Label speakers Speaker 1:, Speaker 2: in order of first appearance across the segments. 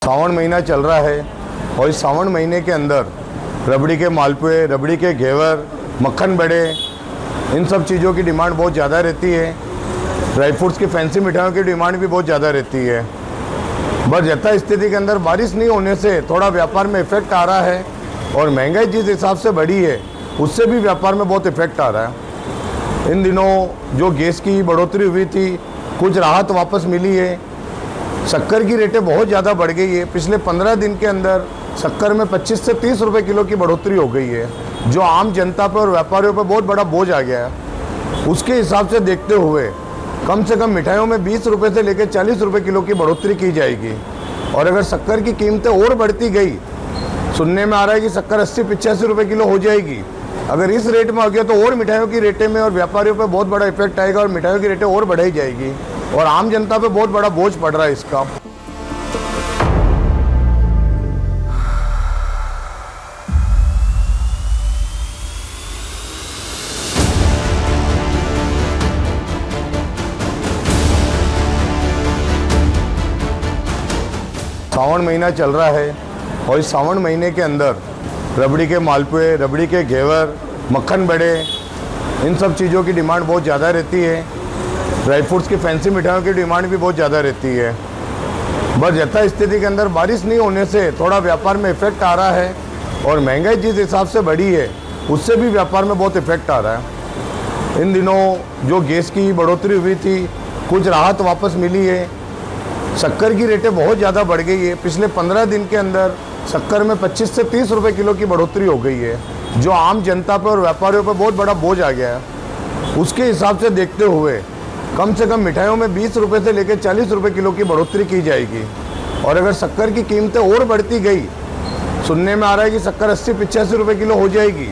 Speaker 1: सावन महीना चल रहा है और इस सावन महीने के अंदर रबड़ी के मालपुए, रबड़ी के घेवर, मक्खन बड़े, इन सब चीज़ों की डिमांड बहुत ज़्यादा रहती है। ड्राई फ्रूट्स की फैंसी मिठाइयों की डिमांड भी बहुत ज़्यादा रहती है। बस यथा स्थिति के अंदर बारिश नहीं होने से थोड़ा व्यापार में इफेक्ट आ रहा है और महंगाई जिस हिसाब से बढ़ी है उससे भी व्यापार में बहुत इफेक्ट आ रहा है। इन दिनों जो गैस की बढ़ोतरी हुई थी, कुछ राहत वापस मिली है। शक्कर की रेटें बहुत ज़्यादा बढ़ गई है। पिछले 15 दिन के अंदर शक्कर में 25 से 30 रुपए किलो की बढ़ोतरी हो गई है, जो आम जनता पर और व्यापारियों पर बहुत बड़ा बोझ आ गया है। उसके हिसाब से देखते हुए कम से कम मिठाइयों में 20 रुपये से लेकर 40 रुपए किलो की बढ़ोतरी की जाएगी। और अगर शक्कर की कीमतें और बढ़ती गई, सुनने में आ रहा है कि शक्कर 80-85 रुपए किलो हो जाएगी। अगर इस रेट में आ गया तो और मिठाइयों की रेटें में और व्यापारियों पर बहुत बड़ा इफेक्ट आएगा और मिठाइयों की रेटें और बढ़ाई जाएगी और आम जनता पे बहुत बड़ा बोझ पड़ रहा है इसका। सावन महीना चल रहा है और इस सावन महीने के अंदर रबड़ी के मालपुए, रबड़ी के घेवर, मक्खन बड़े, इन सब चीज़ों की डिमांड बहुत ज़्यादा रहती है। ड्राई फ्रूट्स की फैंसी मिठाइयों की डिमांड भी बहुत ज़्यादा रहती है। बस यथा स्थिति के अंदर बारिश नहीं होने से थोड़ा व्यापार में इफेक्ट आ रहा है और महंगाई जिस हिसाब से बढ़ी है उससे भी व्यापार में बहुत इफेक्ट आ रहा है। इन दिनों जो गैस की बढ़ोतरी हुई थी, कुछ राहत वापस मिली है। शक्कर की रेटें बहुत ज़्यादा बढ़ गई है। पिछले 15 दिन के अंदर शक्कर में 25 से 30 रुपए किलो की बढ़ोतरी हो गई है, जो आम जनता पर और व्यापारियों पर बहुत बड़ा बोझ आ गया है। उसके हिसाब से देखते हुए कम से कम मिठाइयों में 20 रुपये से लेकर 40 रुपए किलो की बढ़ोतरी की जाएगी। और अगर शक्कर की कीमतें और बढ़ती गई, सुनने में आ रहा है कि शक्कर 80-85 रुपए किलो हो जाएगी।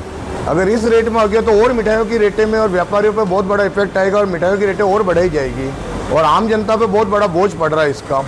Speaker 1: अगर इस रेट में आ गया तो और मिठाइयों की रेटें में और व्यापारियों पर बहुत बड़ा इफेक्ट आएगा और मिठाइयों की रेटें और बढ़ाई जाएगी और आम जनता पे बहुत बड़ा बोझ पड़ रहा है इसका।